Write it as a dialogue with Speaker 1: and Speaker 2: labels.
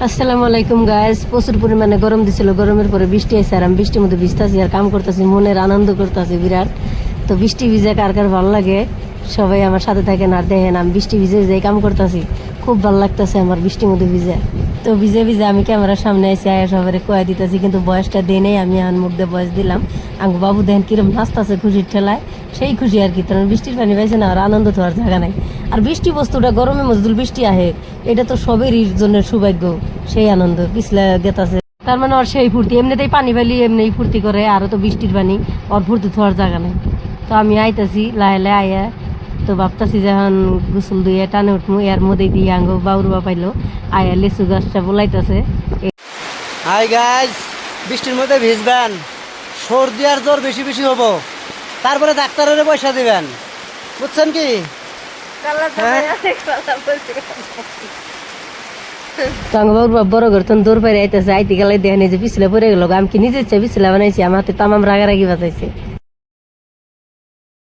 Speaker 1: আসসালামু আলাইকুম গাইস। প্রচুর পরিমাণে গরম দিছিল, গরমের পরে বৃষ্টি আইছে আর আমি বৃষ্টির মধ্যে ভিজতাছি আর কাম করতেছি, মনের আনন্দ করতেছি বিরাট। তো বৃষ্টি ভিজে কার কার ভালো লাগে সবাই আমার সাথে থাকেন আর দেখেন আমি বৃষ্টি ভিজে ভিজে কাম করতেছি, খুব ভালো লাগতেছে আমার বৃষ্টির মধ্যে ভিজে। তো ভিজে ভিজে আমি ক্যামেরার সামনে এসে আয়া সবাই কয়ে দিতেছি, কিন্তু বয়সটা দিয়ে নেই, আমি এখন মুখ দিয়ে বয়স দিলাম। আমি বাবু দেখেন কিরম নাচতেছে খুশির ঠেলায়, সেই খুশি আর কি। কারণ বৃষ্টির পানি পাইছে না আর আনন্দ তো আর জায়গা নাই। আর বৃষ্টি বস্তুটা গরমে মজদুল বৃষ্টি আহে, এটা তো সবেরই জন্য সৌভাগ্য, সেই আনন্দ পিছলা গেতাছে। তার মানে ওর সেই ফুর্তি, এমনিতেই পানি ফেলি এমনি ফুর্তি করে, আরও তো বৃষ্টির পানি, ওর ফুর্তি তো আর জায়গা নাই। তো আমি আইতাছি লাহে লাহে আয়া, তো ভাবতাছি যখন গোসল দিয়ে টানে উঠবো এর মধ্যে দিয়ে আঙ্গ বাউরবা পাইলো আয়া লিচু গাছটা বলাইতেছে।
Speaker 2: হাই গাইজ, বৃষ্টির মধ্যে ভিজবেন, সর্দি আর জ্বর বেশি বেশি হবো, তারপরে ডাক্তারের পয়সা দিবেন, বুঝছেন কি?
Speaker 1: তো আঙ্গ বাউরবা বড় ঘর দৌড় পাইরে আইতেছে, আইতে গেলে দেখেন যে পিছলে পড়ে গেল। আমি কি নিজের ইচ্ছা পিছলে বানাইছি, আমার হাতে তামাম রাগারাগি বাজাইছে।